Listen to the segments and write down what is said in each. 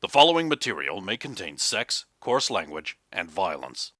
The following material may contain sex, coarse language, and violence.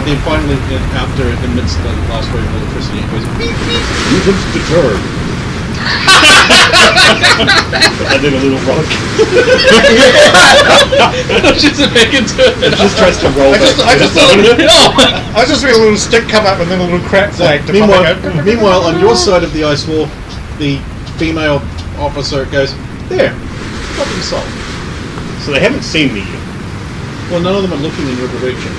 Then finally, after it emits the last wave of electricity, it goes beep beep. Mutants deterred. I did a little rock. Just back into it. It just tries to roll back. I just feel a little stick come up and then a little crack flag. Meanwhile, on your side of the ice wall, the female officer goes, "There, problem solved." So they haven't seen me yet. Well, none of them are looking in your direction.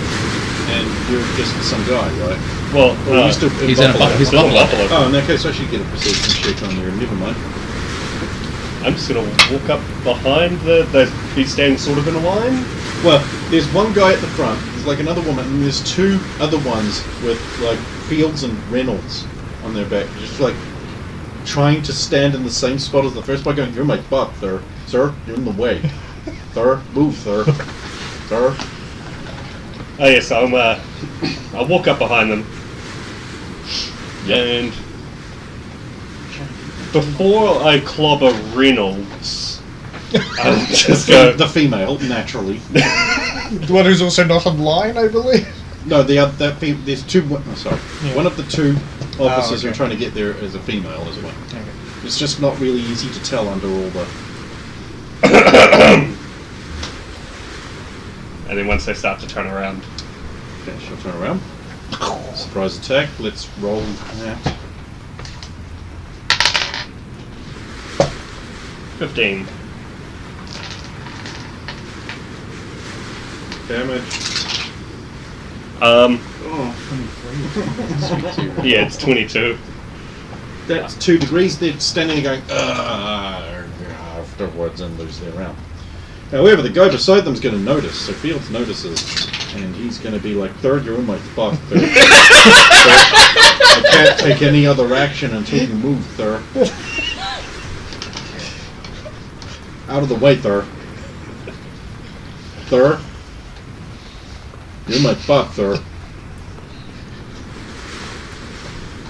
And you're just some guy, right? Well, he's still he's in a Buffalo. he's Buffalo. Buffalo. Oh, in that case, I should get a perception check on there. Never mind. I'm just gonna walk up behind he's standing sort of in a line. Well, there's one guy at the front, there's like another woman, and there's two other ones with like Fields and Reynolds on their back, just like trying to stand in the same spot as the first by going, "You're my butt, sir. Sir, you're in the way. Sir, move, sir. Sir." Oh yes, I'll walk up behind them, and before I clobber Reynolds, I'll just go. The female, naturally. The one who's also not online, I believe. No, there's two. Sorry, Yeah. one of the two officers okay. are trying to get there as a female as well. Okay. It's just not really easy to tell under all the. And then once they start to turn around, Okay, she'll turn around. Surprise attack. Let's roll that. 15. Damage. Oh, 23. yeah, it's 22. That's 2 degrees. They're standing there going, afterwards and lose their round. However, the guy beside them's going to notice. So Fields notices, and he's going to be like, "Third, you're in my butt, Third. I can't take any other action until you move, Third. Out of the way, Third. Third, you're in my butt, Third."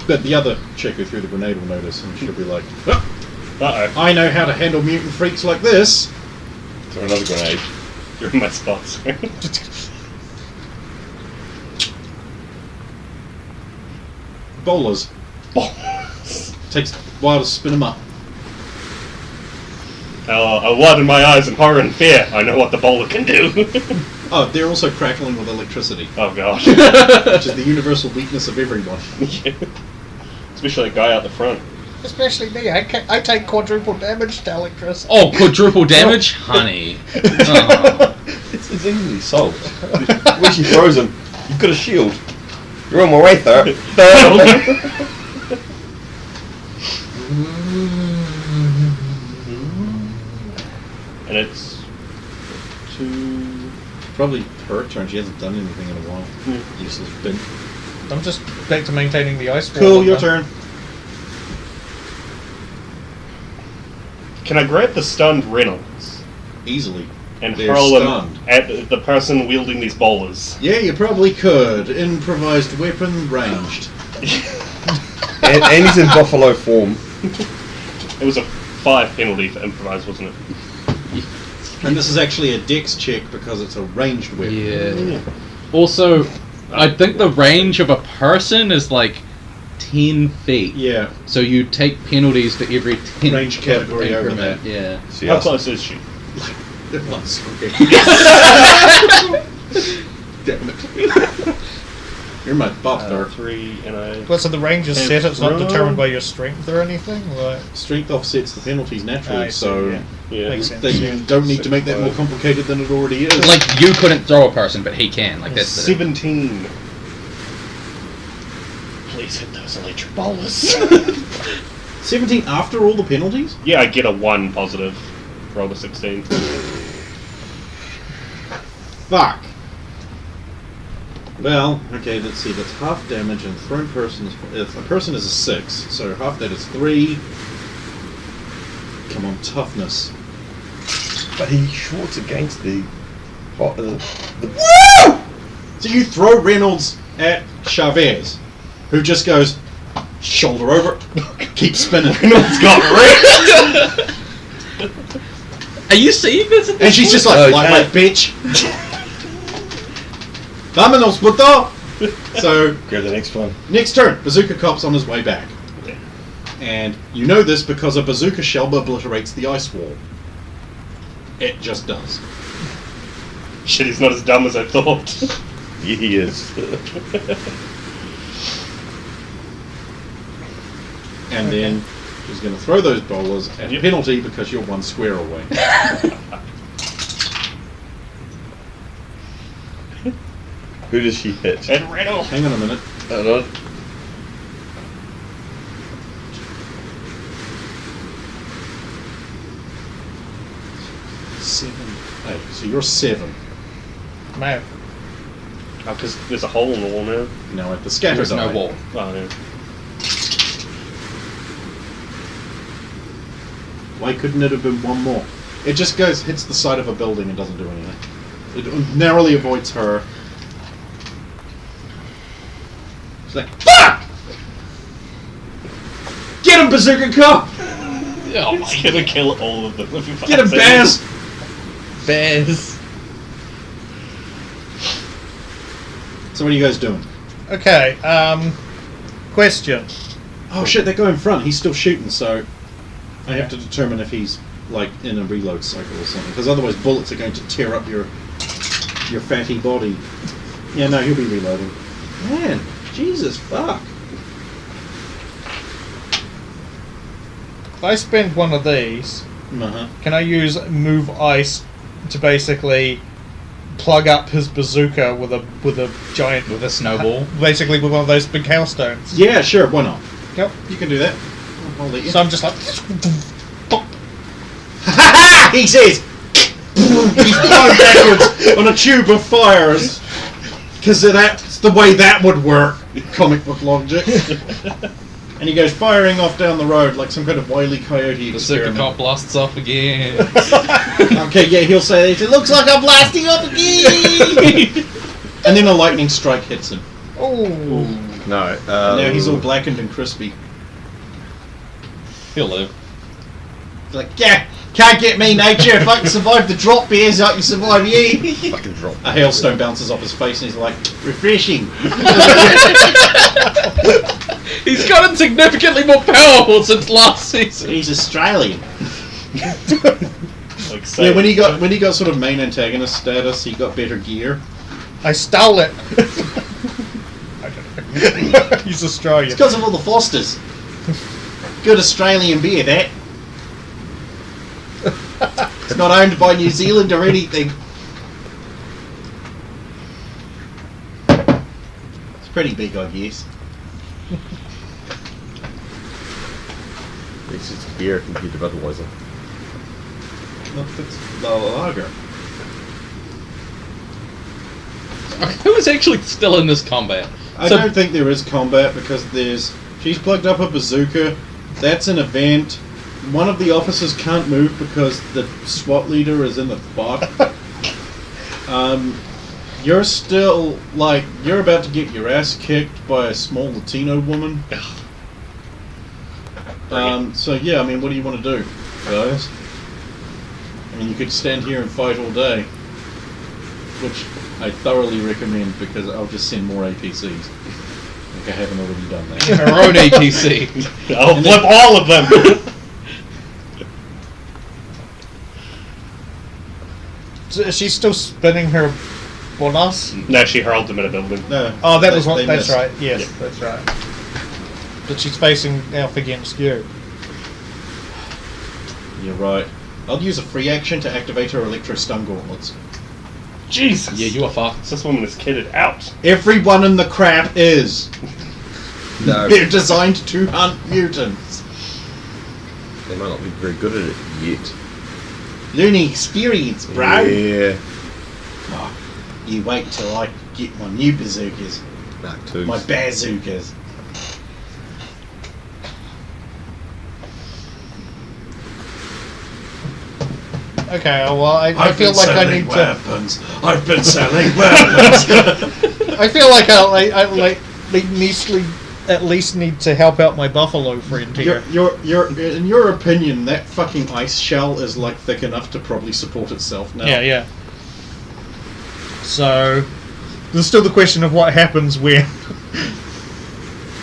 But the other chick who threw the grenade will notice, and she'll be like, "Oh, Uh-oh. I know how to handle mutant freaks like this." Throw another grenade. You're in my spots. Bowlers. Takes a while to spin them up. I widen my eyes in horror and fear. I know what the bowler can do. Oh, they're also crackling with electricity, Oh gosh. which is the universal weakness of everyone. Especially the guy out the front. Especially me. I take quadruple damage to electricity. Oh, quadruple damage, honey. Oh. It's easily solved. When she throws him, you've got a shield. You're on my way, Thur. And it's 2. Probably her turn. She hasn't done anything in a while. Useless bin. I'm just back to maintaining the ice wall. Cool, your turn. Can I grab the stunned Reynolds Easily. and They're hurl stunned. him at the person wielding these bowlers? Yeah, you probably could. Improvised weapon, ranged. and he's in buffalo form. It was a 5 penalty for improvised, wasn't it? And this is actually a dex check because it's a ranged weapon. Yeah. Also, I think the range of a person is like 10 feet. Yeah. So you take penalties for every 10 Range category over increment. that. Yeah. See How us. close is she? Once. Okay. Damn it. You're my buff, Thur. 3 and I... Well, so the range is And set. It's not throw. determined by your strength or anything. Like, Strength offsets the penalties naturally, I see, so yeah. Yeah. Makes sense. they don't need to make that more complicated than it already is. Like, you couldn't throw a person, but he can. Like, that's the... 17. Please hit those electric bowlers. 17 after all the penalties? Yeah, I get a 1 positive. Roll a 16. Fuck. Well, okay, let's see. That's half damage and thrown person is... If a person is a 6, so half that is 3. Come on, toughness. But he shorts against the... Woo! So you throw Reynolds at Chavez, who just goes, shoulder over, keep spinning. Reynolds got wrecked! Are you seeing this? At this And she's just like, lightweight bitch. Vámonos, puto! So, Grab the next one. next turn, Bazooka Cop's on his way back. And you know this because a bazooka shell obliterates the ice wall. It just does. Shit, he's not as dumb as I thought. Yeah, he is. And then she's going to throw those bowlers at Yep. penalty because you're 1 square away. Who does she hit? And Reynolds! Hang on a minute. Hold on. Seven. Hey, so you're 7. Man. Oh, because there's a hole in the wall now. Now at the scatter There's no die. wall. Oh, yeah. Why couldn't it have been 1 more? It just goes, hits the side of a building and doesn't do anything. It narrowly avoids her. She's like, fuck! Get him, Bazooka Cop! Oh He's my gonna kill all of them. if he Get him, finds Baz! Bears. So what are you guys doing? Okay, question. Oh shit, they go in front. He's still shooting, so I have to determine if he's like in a reload cycle or something. Because otherwise, bullets are going to tear up your fatty body. Yeah, no, he'll be reloading. Man, Jesus fuck. If I spend one of these, Uh-huh. can I use move ice to basically plug up his bazooka with a giant, With a snowball. basically with one of those big hailstones? Yeah, sure. Why not? Yep. You can do that. I'll let you. So I'm just like, He says. He's going backwards on a tube of fires. Because that's the way that would work. Comic book logic. And he goes firing off down the road like some kind of Wile E. Coyote The Circuit experiment. Cop blasts off again. Okay, yeah, he'll say it looks like I'm blasting off again. And then a lightning strike hits him. oh, No. Now he's all blackened and crispy. He'll live. He's like, yeah, can't get me, nature. If I can survive the drop bears, I can survive you. fucking drop. A hailstone bounces off his face and he's like, refreshing. He's gotten significantly more powerful since last season. He's Australian. Like, say, Yeah, when he got sort of main antagonist status, he got better gear. I stole it. I don't know. He's Australian. It's because of all the Fosters. Good Australian beer, that. It's not owned by New Zealand or anything. It's pretty big, I guess. It's just beer compared to Budweiser. Look, it's the lager. Who is actually still in this combat? I don't think there is combat because she's plugged up a bazooka. That's an event. One of the officers can't move because the SWAT leader is in the fog. You're still you're about to get your ass kicked by a small Latino woman. So yeah, I mean, what do you want to do, guys? I mean, you could stand here and fight all day, which I thoroughly recommend because I'll just send more APCs. Like I haven't already done that. Her own APC. I'll flip all of them! So is she still spinning her bolas? No, she hurled them at a building. No. Oh, that was they what. That's missed. right. Yes, Yeah. that's right. But she's facing off against you. You're right. I'll use a free action to activate her electro stun gauntlets. Jesus! Yeah, you are fucked. This woman is kitted out. Everyone in the crap is. No. They're designed to hunt mutants. They might not be very good at it yet. Learning experience, bro. Yeah. Oh, you wait till I get my new bazookas. Mark 2s. My bazookas. Okay, well, I feel like I need weapons. I've been selling weapons. to. I feel like I at least need to help out my buffalo friend here. In your opinion, that fucking ice shell is like thick enough to probably support itself now. Yeah. So there's still the question of what happens when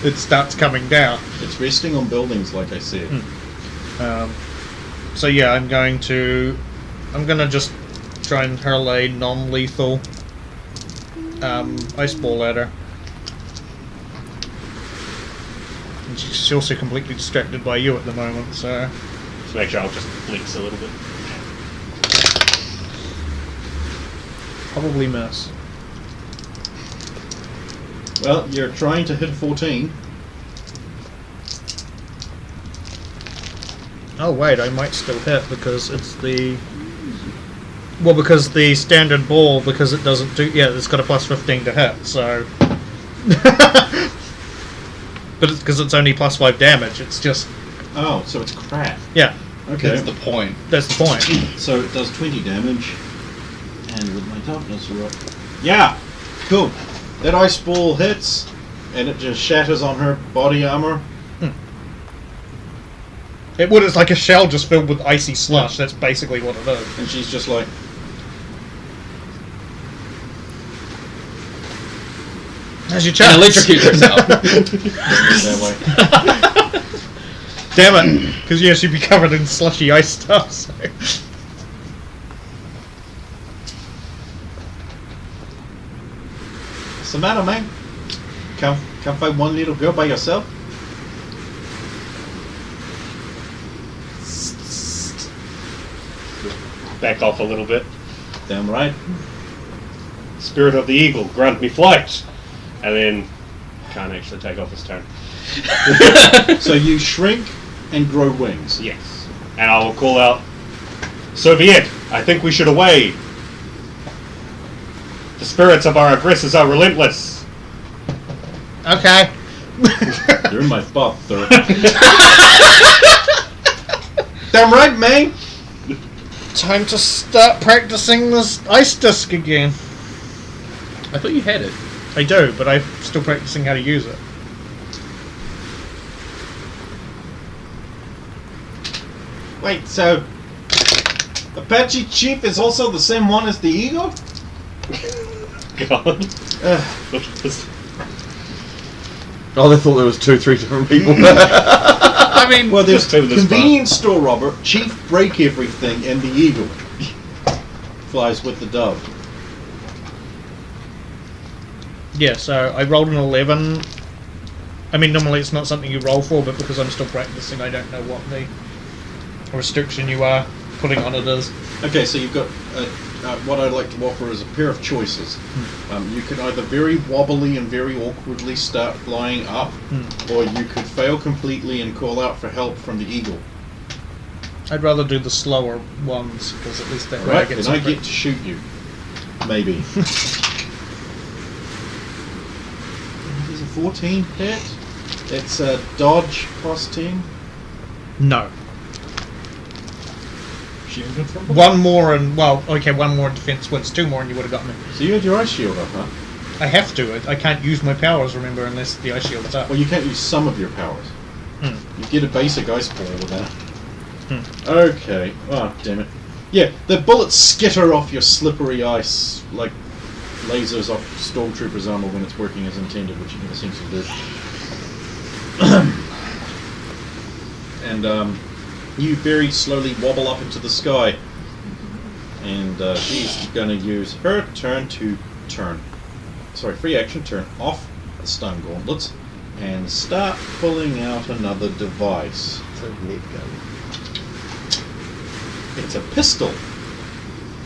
it starts coming down. It's resting on buildings, like I said. So yeah, I'm gonna just try and hurl a non-lethal ice ball at her. And she's also completely distracted by you at the moment, so... Just make sure I'll just blinks a little bit. Probably miss. Well, you're trying to hit 14. Oh wait, I might still hit because it's the... Well, because the standard ball, because it doesn't do... Yeah, it's got a plus 15 to hit, so... But it's because it's only plus 5 damage, it's just... Oh, so it's crap. Yeah, Okay. That's the point. that's the point. So it does 20 damage. And with my toughness, right? Yeah! Cool. That ice ball hits, and it just shatters on her body armor. It's like a shell just filled with icy slush, that's basically what it is. And she's just like... How's your And chance? electrocute herself. that way. Damn it! Because yeah, she'd be covered in slushy ice stuff. So. What's the matter, man? Can't find one little girl by yourself? Back off a little bit. Damn right. Spirit of the eagle, grant me flight! And then can't actually take off his turn. So you shrink and grow wings. Yes. And I will call out, Soviette, I think we should away. The spirits of our aggressors are relentless. Okay. You're in my butt, sir. Damn right, man. Time to start practicing this ice disc again. I thought you had it. I do, but I'm still practicing how to use it. Wait, so Apache Chief is also the same one as the eagle? God. Oh, they thought there was 2-3 different people. I mean, Well, there's Just this convenience store robber, Chief Break Everything, and the eagle. Flies with the dove. Yeah, so I rolled an 11. I mean, normally it's not something you roll for, but because I'm still practicing, I don't know what the restriction you are putting on it is. Okay, so you've got what I'd like to offer is a pair of choices. You could either very wobbly and very awkwardly start flying up, or you could fail completely and call out for help from the eagle. I'd rather do the slower ones, because at least that way Right, I get then some I get to shoot you. Maybe. Is a 14 hit? It's a dodge plus 10. No. Shield in front of One more and, well, okay, one more in defense wins. 2 more and you would have gotten me. So you had your ice shield up, huh? I have to. I can't use my powers, remember, unless the ice shield is up. Well, you can't use some of your powers. You get a basic ice ball with that. Okay. Oh, damn it. Yeah, the bullets skitter off your slippery ice like lasers off stormtroopers' armor when it's working as intended, which it never seems to do. And you very slowly wobble up into the sky. And she's going to use her turn to free action, turn off the stun gauntlets and start pulling out another device. It's a net gun. It's a pistol,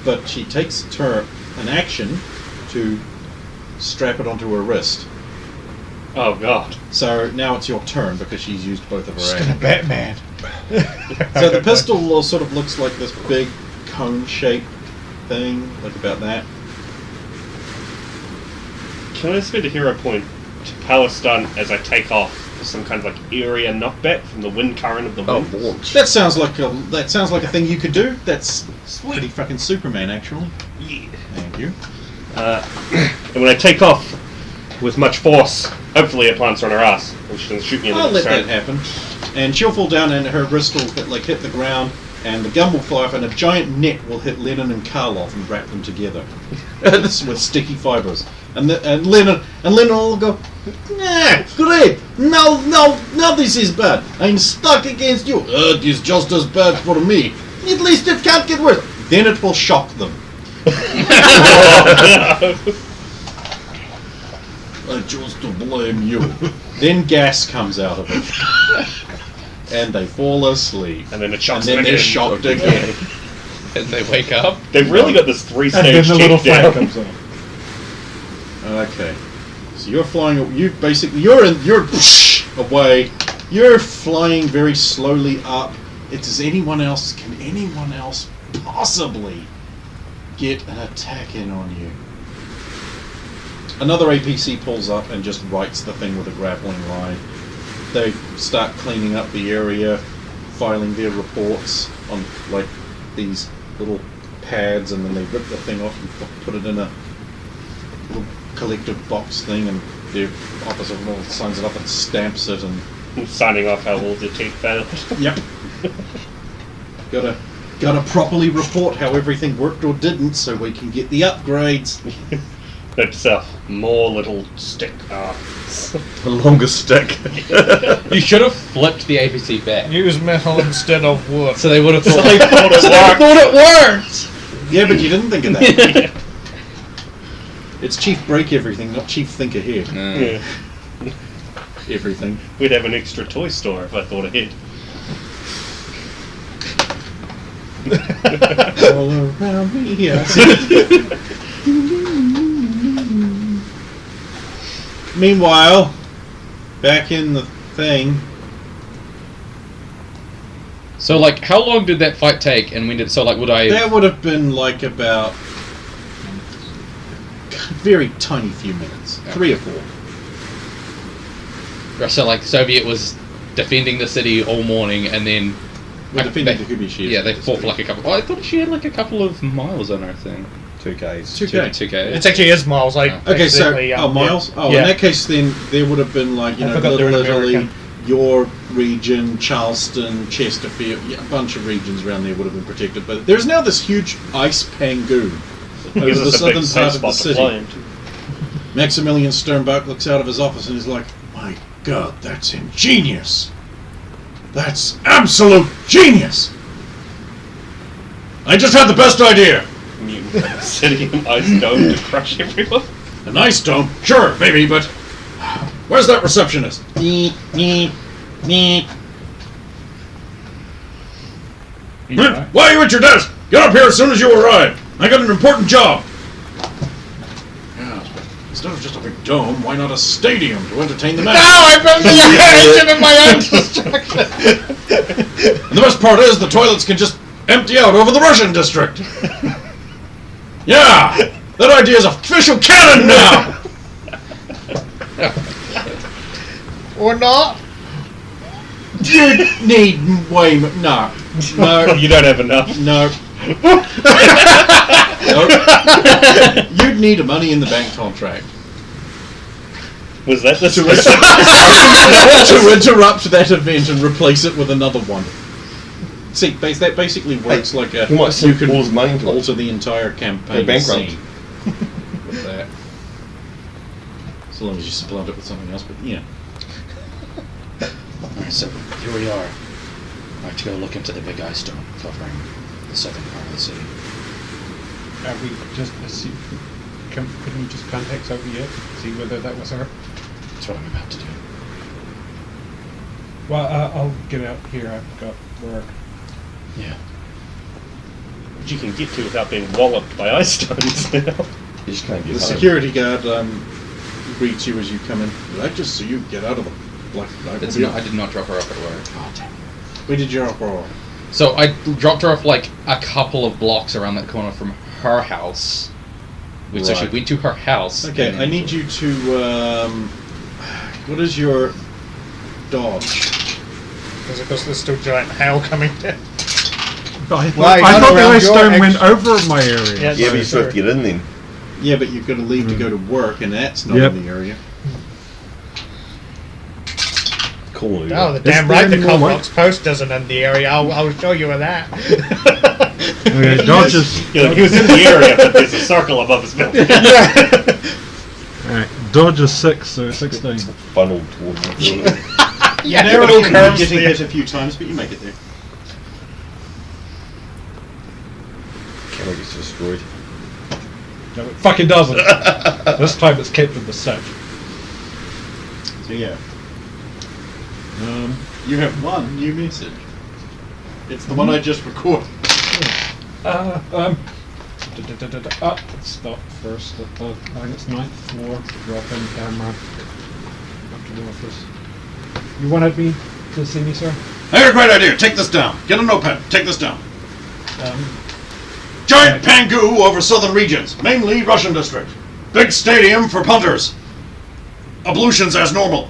but she takes an action to strap it onto her wrist. Oh God. So now it's your turn because she's used both of her Just actions. gonna Batman. So the pistol sort of looks like this big cone-shaped thing, like about that. Can I spend a hero point to power stun as I take off for some kind of like area knockback from the wind current of the wind? launch. That sounds like a thing you could do. That's pretty fucking Superman, actually. Yeah. Thank you. And when I take off with much force, hopefully it plants her on her ass, and she doesn't shoot me in the I'll let turn. that happen. And she'll fall down, and her wrist will hit the ground, and the gun will fly off, and a giant net will hit Lennon and Karloff and wrap them together with sticky fibers. And Lennon will go, "Yeah, great. Now this is bad. I'm stuck against you. It is just as bad for me. At least it can't get worse." Then it will shock them. I chose to blame you. Then gas comes out of it. And they fall asleep. And then it shocks And then them they're again. shocked again. And they wake up. They've really got this And then three-stage the little flag down. comes on. Okay. So you're flying. You're away. You're flying very slowly up. Can anyone else possibly get an attack in on you? Another APC pulls up and just rights the thing with a grappling line. They start cleaning up the area, filing their reports on like these little pads, and then they rip the thing off and put it in a little collective box thing, and their officer signs it up and stamps it, and Signing off how all the teeth failed. yep. Gotta properly report how everything worked or didn't, so we can get the upgrades. Note to self, more little stick arms. The longest stick. You should have flipped the APC back. Use metal instead of wood. So they would have thought, they thought it so they worked. thought it worked! Yeah, but you didn't think of that. It's Chief Break Everything, not Chief Think Ahead. Yeah. Everything. We'd have an extra toy store if I thought ahead. All around me here. Meanwhile, back in the thing. So, like, how long did that fight take, and when did... So, like, would I... That would have been like about very tiny few minutes. 3 or 4. So, like, Soviet was defending the city all morning, and then... We're defending the Kubi. Yeah, they fought for like a couple... Oh, I thought she had like a couple of miles on her thing. 2Ks. 2K. 2K. It actually is miles. I Okay, so accidentally, miles. yeah. Oh, Yeah. in that case, then there would have been like I forgot they're in Little Italy, America. your region, Charleston, Chesterfield, a bunch of regions around there would have been protected. But there's now this huge ice pangoon over Gives the us a big southern safe part of the spot to fly city. into. Maximilian Sternbach looks out of his office and he's like, "My God, that's ingenious! That's absolute genius! I just had the best idea! Mutant city in ice dome to crush everyone. An ice dome? Sure, maybe, but where's that receptionist? Why are you at your desk? Get up here as soon as you arrive. I got an important job. Yeah, but instead of just a big dome, why not a stadium to entertain the No, masses? I found the engine in my own destruction. And the best part is the toilets can just empty out over the Russian district. Yeah, that idea is official canon now. Or not. You need way more. No. You don't have enough. No. You'd need a money in the bank contract Was that the to interrupt that event and replace it with another one. See, that basically works like a. You might sink can all his money into it. alter the entire campaign Go bankrupt. scene with that. So long as you supplant it with something else, but yeah. Alright, so here we are. I have to go look into the big ice dome covering the southern part of the city. Are we just couldn't we just contact Soviette, see whether that was her? That's what I'm about to do. Well, I'll get out here. I've got work. Yeah. Which you can get to without being walloped by ice stones now. You just can't get The home. security guard greets you as you come in. Did I just see you get out of the black? I did not drop her off at work. Oh, damn. Where did you drop her off? So I dropped her off like a couple of blocks around that corner from her house. So she Right. went to her house. Okay, and I need you to. What is your dodge? Is it because there's still giant hail coming down? But I Why, thought the around ice your storm went ex- over my area. Yeah, Yeah, but you still have to get in then. Yeah, but you've got to leave to go to work, and that's not Yep. in the area. Cool. Oh, the Is damn there right the any more Coldbox Post isn't in the area. I'll show you where that. Okay, dodge is He was in the area, but there's a circle above his building. alright. Dodge is 6, so 16. Funneled towards the building. Yeah, Narrowly little curves getting there. hit a few times, but you make it there. Camera gets destroyed. No, it fucking doesn't. This time it's kept in the set. So yeah, you have one new message. It's the one I just recorded. Let's stop first at the, I think it's 9th floor, drop in camera, up to the office. You wanted me to see me, sir? I got a great idea. Take this down. Get a notepad. Take this down. Giant Pangu over southern regions, mainly Russian district. Big stadium for punters. Ablutions as normal.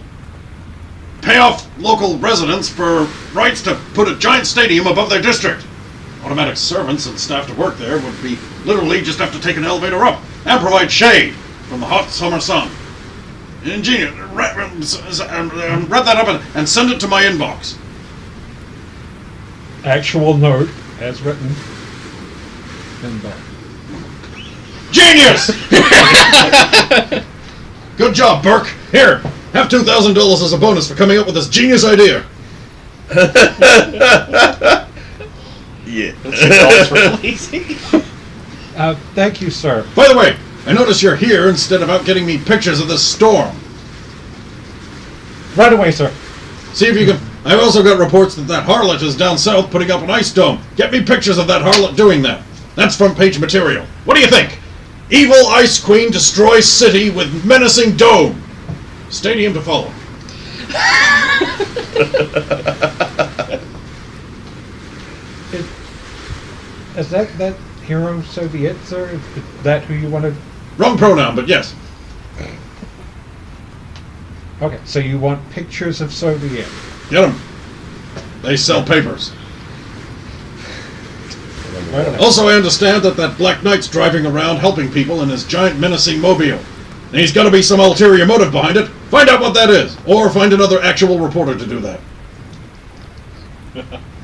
Pay off local residents for rights to put a giant stadium above their district. Automatic servants and staff to work there would be literally just have to take an elevator up and provide shade from the hot summer sun. Ingenious. Read that up and send it to my inbox. Actual note, as written. In there. Genius! Good job, Burke. Here, have $2,000 as a bonus for coming up with this genius idea. Yeah. $6 for lazy. Thank you, sir. By the way, I notice you're here instead of out getting me pictures of this storm. Right away, sir. See if you can. I've also got reports that harlot is down south putting up an ice dome. Get me pictures of that harlot doing that. That's front page material. What do you think? Evil Ice Queen destroys city with menacing dome. Stadium to follow. Is that hero Soviette, sir? Is that who you wanted? Wrong pronoun, but yes. Okay, so you want pictures of Soviette. Get them. They sell papers. Right away. Also, I understand that Black Knight's driving around helping people in his giant menacing mobile. And he's got to be some ulterior motive behind it. Find out what that is. Or find another actual reporter to do that.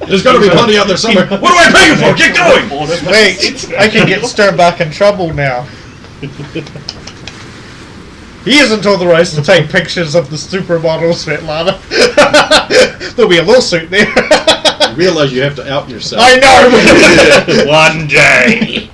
There's got to be plenty out there somewhere. What do I pay you for? Get going! Wait, I can get Stern back in trouble now. He isn't authorized to take pictures of the supermodel Svetlana. There'll be a lawsuit there. You realize you have to out yourself. I know! One day.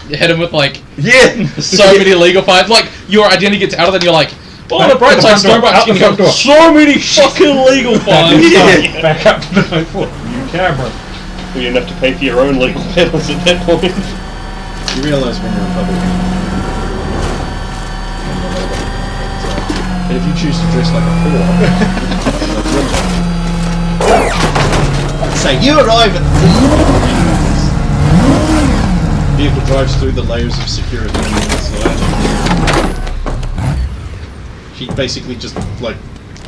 hit him with like Yeah. so many legal fines. Like your identity gets out of it, and you're like, oh, on the bright side, Out the front door, Starbucks out the can front go door. so many fucking legal fines. Yeah. Back up to the 9th floor. New camera. You didn't have to pay for your own legal bills at that point. You realize when you're in public. And if you choose to dress like a whore, so you arrive at the vehicle drives through the layers of security on the inside. She basically just like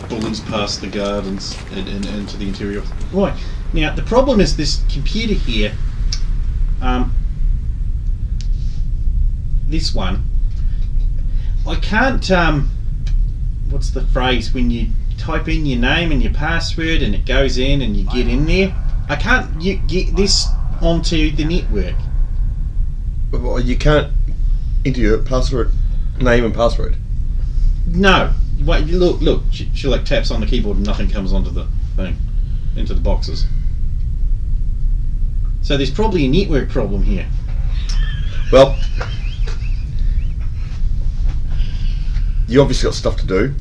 bullies past the guard and into the interior. Right now, the problem is this computer here. This one, I can't. What's the phrase when you type in your name and your password and it goes in and you get in there? I can't get this onto the network. Well, you can't enter your password, name and password. No. Wait, look. She like taps on the keyboard and nothing comes onto the thing, into the boxes. So there's probably a network problem here. Well, you obviously got stuff to do.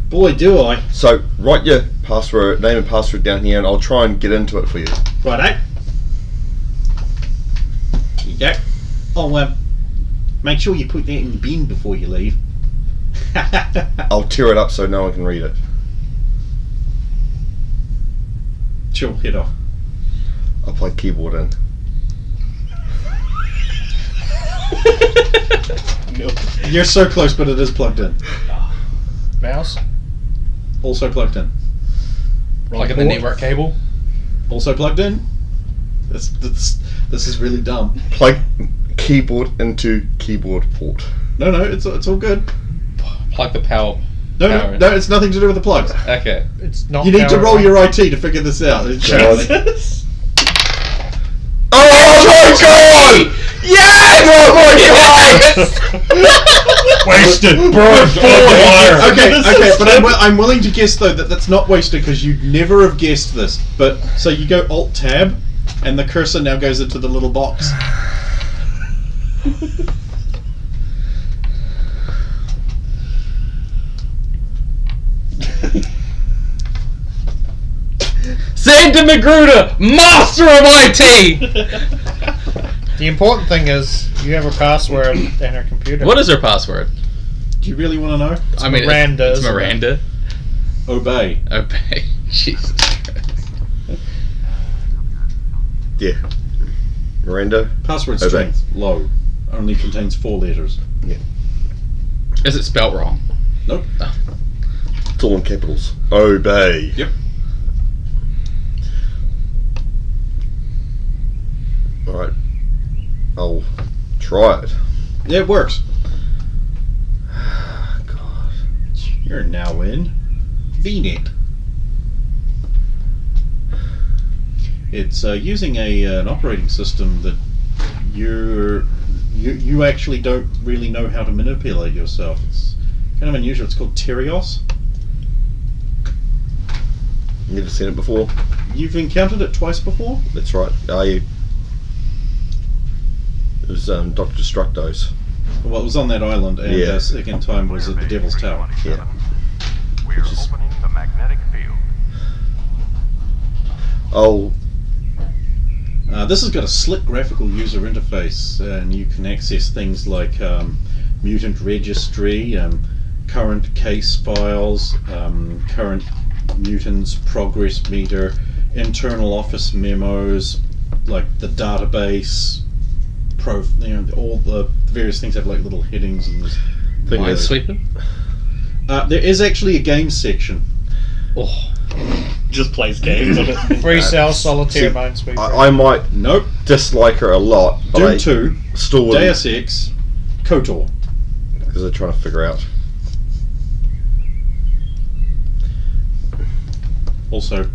Boy, do I. So write your password, name and password down here, and I'll try and get into it for you. Righto. Here you go. Oh, make sure you put that in the bin before you leave. I'll tear it up so no one can read it. Chill, head off. I'll plug keyboard in. No. You're so close, but it is plugged in. Mouse. Also plugged in. Plug in the network cable. Also plugged in. This is really dumb. Plug keyboard into keyboard port. No, it's all good. Plug the power. No, power no, it's nothing to do with the plugs. Okay. It's not. You need to power roll on. your IT to figure this out. Jesus. Oh my god! Yes! Oh my god! Wasted. Burned. Okay, but I'm willing to guess though that that's not wasted because you'd never have guessed this. But so you go Alt Tab, and the cursor now goes into the little box. Santa Magruder, master of IT! The important thing is you have a password and a computer. What is her password? Do you really want to know? I mean, Miranda, It's isn't it? Miranda. Obey. Okay. Jesus Christ. Yeah. Miranda. Password Obey. strength low. Only contains 4 letters. Is it spelt wrong? Nope. It's all in capitals. Obey. Yep. Alright. I'll try it. Yeah, it works. God. You're now in VNet. It's using an operating system that you actually don't really know how to manipulate yourself. It's kind of unusual. It's called Terios. You never seen it before? You've encountered it twice before? That's right. It was Dr. Destructo's. Well, it was on that island, and Yeah. the second time was at the Devil's Tower. Yeah. We're opening the magnetic field. Oh, This has got a slick graphical user interface, and you can access things like mutant registry, current case files, current mutants, progress meter, internal office memos, like the database, all the various things have like little headings and this. Minesweeper? There is actually a games section. Oh. Just plays games on it. Free cell solitaire see, Minesweeper. I might Nope. dislike her a lot, but Doom I 2, still Deus Ex, KOTOR. because they're trying to figure out. Also,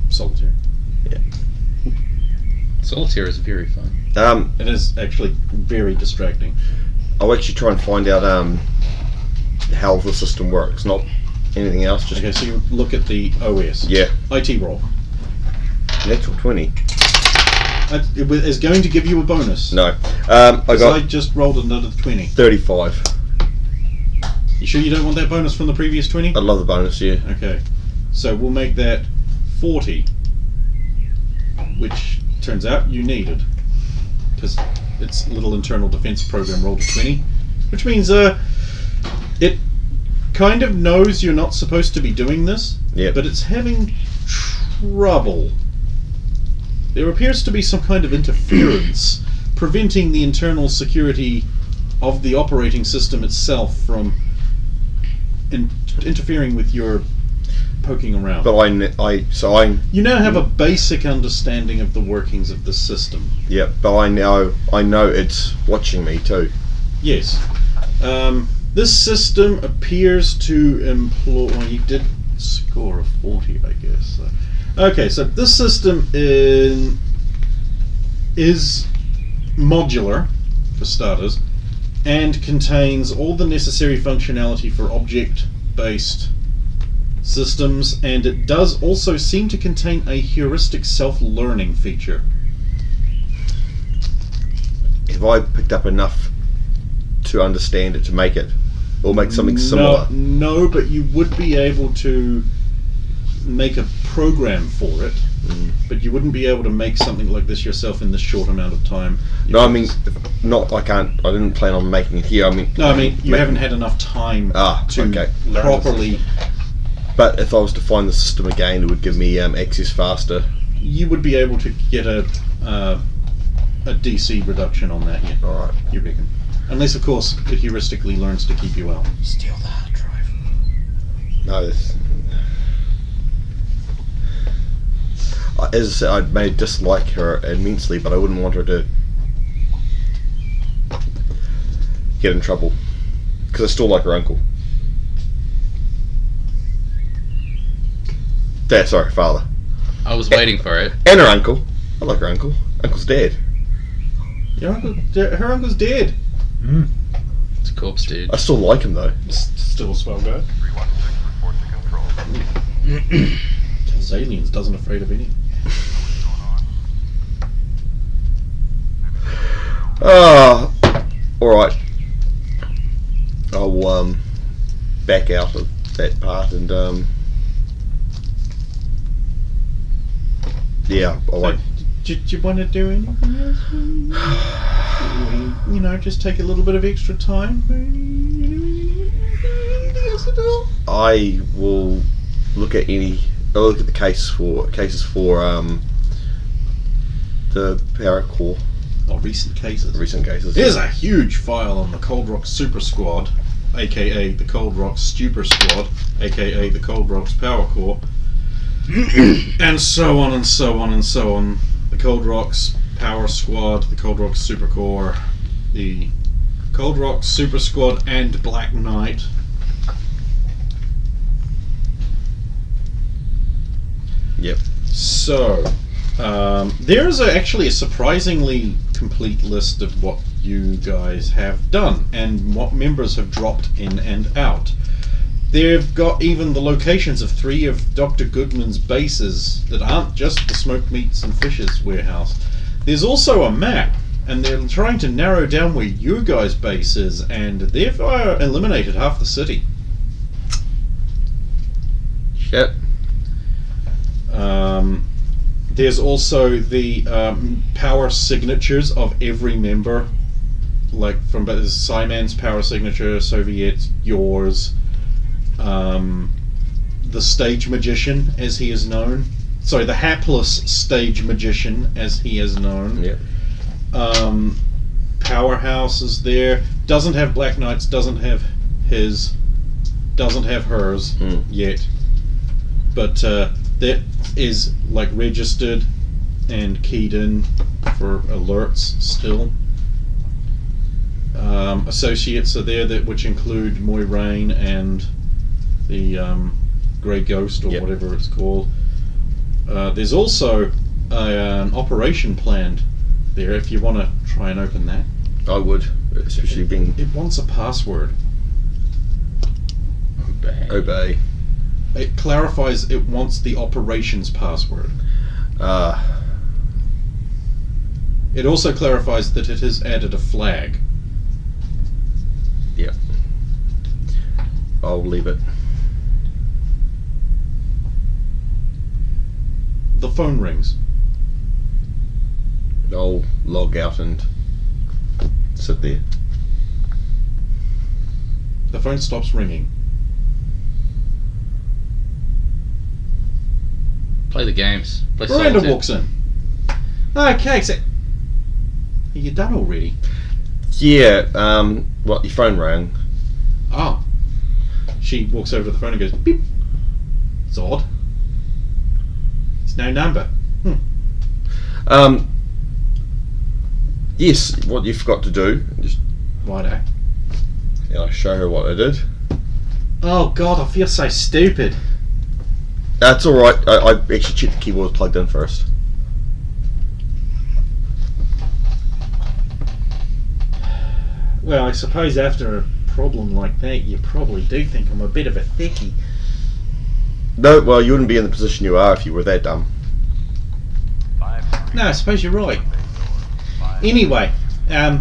Solitaire. Solitaire is very fun. It is actually very distracting. I'll actually try and find out how the system works, not anything else. Just Okay, so you look at the OS. yeah, IT roll. natural 20. It's going to give you a bonus. No, I Because got I just rolled another 20. 35. You sure you don't want that bonus from the previous 20? I love the bonus. Yeah, Okay. So we'll make that 40. Which turns out you needed. Because its little internal defense program rolled a 20. Which means it kind of knows you're not supposed to be doing this. Yep. But it's having trouble. There appears to be some kind of interference preventing the internal security of the operating system itself from interfering with your poking around. but I You now have a basic understanding of the workings of the system. yeah, but I know it's watching me too. Yes. This system appears to employ... Well, you did score a 40, I guess. Okay, so this system is modular, for starters, and contains all the necessary functionality for object-based systems, and it does also seem to contain a heuristic self-learning feature. Have I picked up enough to understand it to make it, or make something similar? No, but you would be able to make a program for it, but you wouldn't be able to make something like this yourself in this short amount of time. No, I mean, not. I can't. I didn't plan on making it here. I mean, No, I mean you haven't had enough time to okay. properly But if I was to find the system again, it would give me access faster. You would be able to get a DC reduction on that, yeah. Alright. You reckon? Unless, of course, it heuristically learns to keep you out. Steal the hard drive. No, as I said, I may dislike her immensely, but I wouldn't want her to get in trouble. Because I still like her uncle. Dad, sorry, father. I was waiting for it. And her uncle. I like her uncle. Uncle's dead. Your uncle, her uncle's dead. It's a corpse, dude. I still like him though. Still a swell guy. 316, report to control. Those aliens doesn't afraid of anything. Alright. I'll back out of that part and yeah, I won't. Did you want to do anything else? You know, just take a little bit of extra time. Anything else to do? I will look at I'll look at the cases for the power core, Recent cases. recent cases. There's a huge file on the Cold Rock Super Squad, aka the Cold Rock Stupor Squad, aka the Cold Rock's Power Core, and so on and so on and so on. The Cold Rock's Power Squad, the Cold Rock Super Core, the Cold Rock Super Squad, and Black Knight. Yep. So, there's actually a surprisingly complete list of what you guys have done and what members have dropped in and out. They've got even the locations of 3 of Dr. Goodman's bases that aren't just the Smoked Meats and Fishes warehouse. There's also a map, and they're trying to narrow down where you guys' base is, and they've eliminated half the city. Shit. There's also the power signatures of every member, like from Simon's power signature, Soviette, yours, the stage magician as he is known. Sorry, the hapless stage magician as he is known. Yep. Powerhouse is there. Doesn't have Black Knight's, doesn't have his, doesn't have hers yet. But that is like registered and keyed in for alerts still. Associates are there which include Moiraine and the Grey Ghost or Yep. whatever it's called. There's also an operation planned there if you want to try and open that. I would, especially being It wants a password. obey. It clarifies it wants the operations password. It also clarifies that it has added a flag. Yep. I'll leave it. The phone rings. I'll log out and sit there. The phone stops ringing. Play the games. Play Miranda Solitaire. walks in. Okay, so... Are you done already? Yeah, well, your phone rang. Oh. She walks over to the phone and goes, beep. It's odd. It's no number. Yes, what you forgot to do. Just, Righto. and I show her what I did. Oh god, I feel so stupid. That's alright, I actually checked the keyboard was plugged in first. Well, I suppose after a problem like that, you probably do think I'm a bit of a thickie. No, well, you wouldn't be in the position you are if you were that dumb. No, I suppose you're right. Anyway, do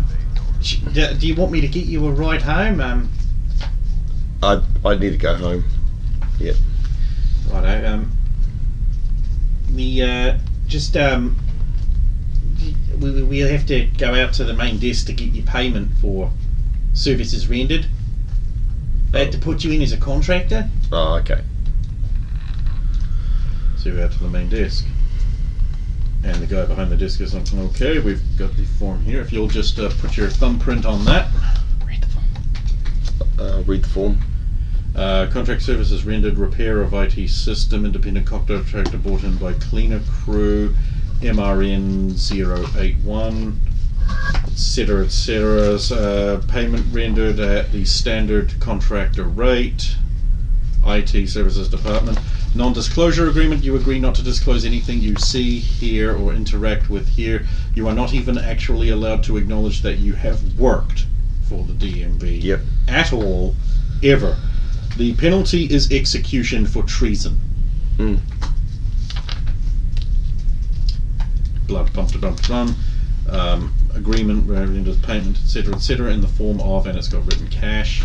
you want me to get you a ride home? I need to go home. Yep. Righto. We'll have to go out to the main desk to get your payment for services rendered. They had to put you in as a contractor. Oh, okay. So we out to the main desk. And the guy behind the desk is like, okay, we've got the form here. If you'll just put your thumbprint on that. Read the form. Read the form. Contract services rendered, repair of IT system, independent cocktail tractor brought in by cleaner crew, MRN 081, etc., etc. Payment rendered at the standard contractor rate. IT services department. Non-disclosure agreement, you agree not to disclose anything you see, hear, or interact with here. You are not even actually allowed to acknowledge that you have worked for the DMV. Yep. At all, ever. The penalty is execution for treason. Blood bump to bump to bum. Agreement, rendered payment, etc., etc., in the form of, and it's got written cash.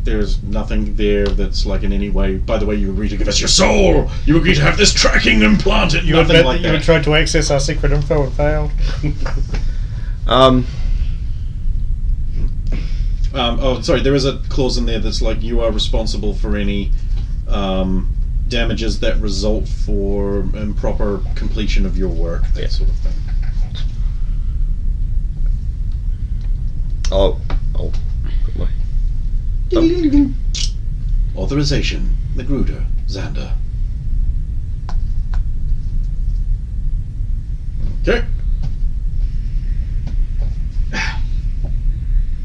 There's nothing there that's like in any way, by the way, you agree to give us your soul! You agree to have this tracking implanted! You Nothing admit like that you that. would try to access our secret info and failed. Sorry, there is a clause in there that's like, you are responsible for any damages that result for improper completion of your work, that sort of thing. I'll put my Authorization, Magruder, Xander. Okay.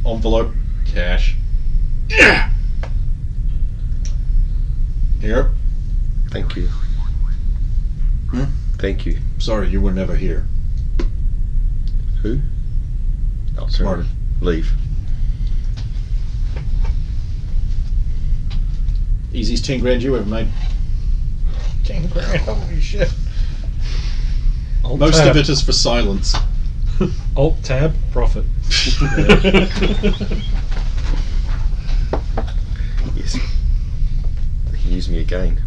Envelope, cash. Yeah. Here. Thank you. Thank you. Sorry, you were never here. Who? Oh, Smart. Leave. Easiest 10 grand you ever made. 10 grand, holy shit. Alt Most tab. of it is for silence. Alt tab profit. Yes. They can use me again.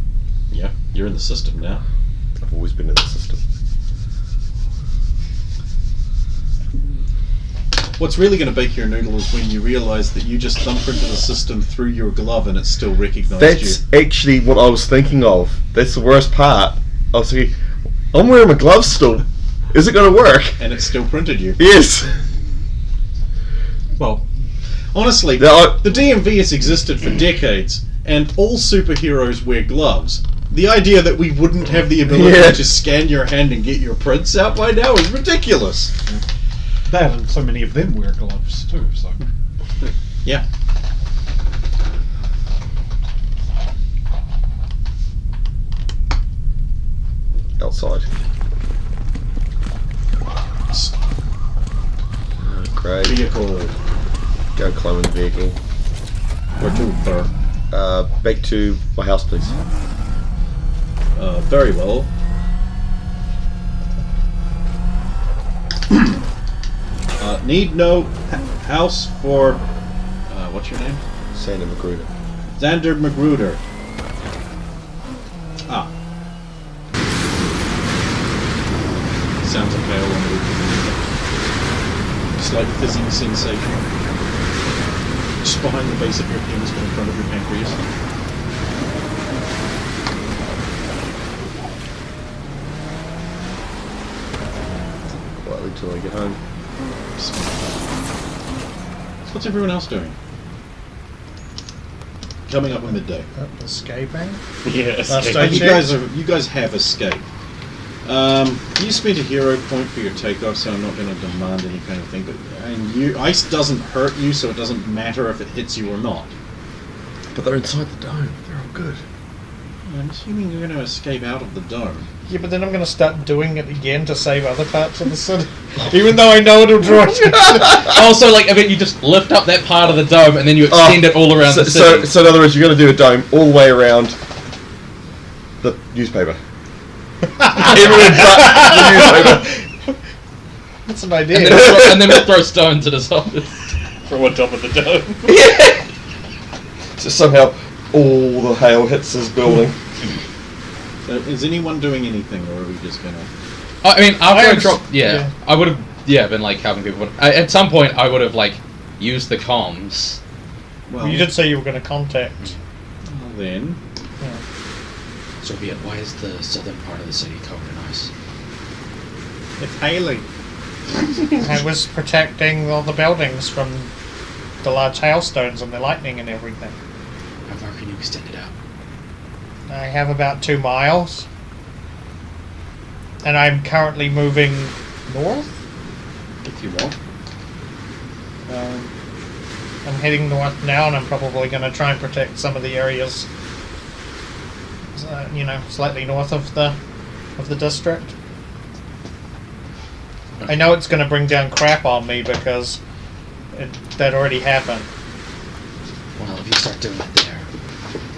Yeah, you're in the system now. I've always been in the system. What's really going to bake your noodle is when you realise that you just thumbprinted the system through your glove and it still recognised That's you. actually what I was thinking of. That's the worst part. I was thinking, I'm wearing my gloves still. Is it going to work? And it still printed you. Yes. Well, honestly, No, the DMV has existed for decades, and all superheroes wear gloves. The idea that we wouldn't have the ability Yeah. to scan your hand and get your prints out by now is ridiculous. That and so many of them wear gloves too. So Yeah. outside. Great. Vehicle. Go climbing the vehicle. Where to, sir? Back to my house, please. Very well. Need no house for... what's your name? Santa Magruder. Xander Magruder. Ah. Sounds okay, I wonder. Slight fizzing sensation. Just behind the base of your penis, but in front of your pancreas. Quietly till I get home. So what's everyone else doing? Coming up at midday. Escaping? Yes. Last okay. I You checked. guys have escaped. You spent a hero point for your takeoff, so I'm not going to demand any kind of thing. But ice doesn't hurt you, so it doesn't matter if it hits you or not. But they're inside the dome. They're all good. I'm assuming you're going to escape out of the dome. Yeah, but then I'm going to start doing it again to save other parts of the city. Even though I know it'll draw attention. Also, like, I mean, you just lift up that part of the dome and then you extend it all around so, the city. so in other words, you're going to do a dome all the way around the newspaper. Everywhere but the newspaper. That's an idea. and then we'll throw stones at his office. From on top of the dome. Yeah. So somehow all the hail hits his building. Is anyone doing anything, or are we just going to... I mean, after I am dropped, s- yeah, yeah. I would have, been like helping people. But at some point, I would have like used the comms. Well, You did say you were going to contact. well then... Soviette, why is the southern part of the city covered in ice? It's hailing. I was protecting all the buildings from the large hailstones and the lightning and everything. How far can you extend it out? I have about 2 miles. And I'm currently moving north. If you want. I'm heading north now, and I'm probably going to try and protect some of the areas, slightly north of the district. I know it's going to bring down crap on me because that already happened. Well, if you start doing it there,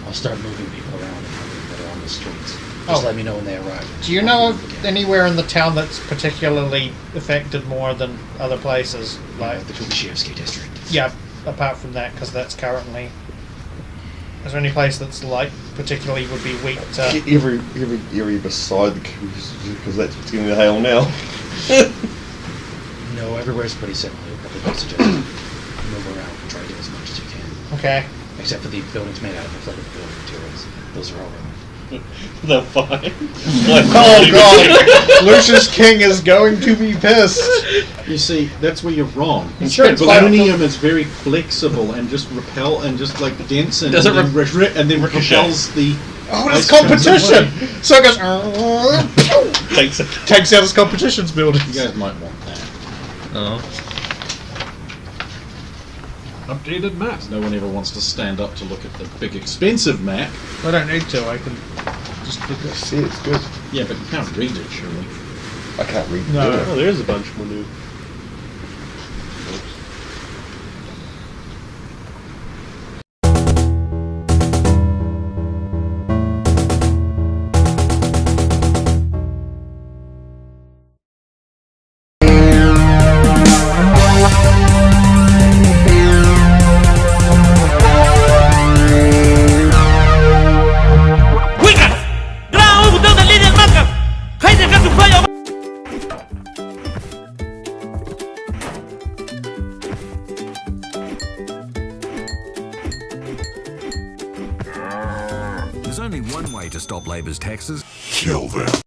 I'll start moving people around and having that are on the streets. Just let me know when they arrive. Do you know of anywhere in the town that's particularly affected more than other places? Like the Kubishevsky district. Yeah, apart from that, because that's currently... Is there any place that's, particularly would be weak to... Every area beside the because that's what's getting the hail now. No, everywhere's pretty similar. Probably best to just move around and try to get as much as you can. Okay. Except for the buildings made out of inflatable building materials. Those are all wrong. They're fine. Oh god! Lucius King is going to be pissed! You see, that's where you're wrong. Sure, it's Polonium is very flexible and just dense and, then repels the... Oh, it's competition! So it goes... takes out his competition's buildings. You guys might want that. Oh. Updated maps. No one ever wants to stand up to look at the big expensive map. I don't need to, I can just look at... See, it's good. Yeah, but you can't read it, surely. I can't read No. it. Oh, there's a bunch more new. There's only one way to stop Labour's taxes. Kill them.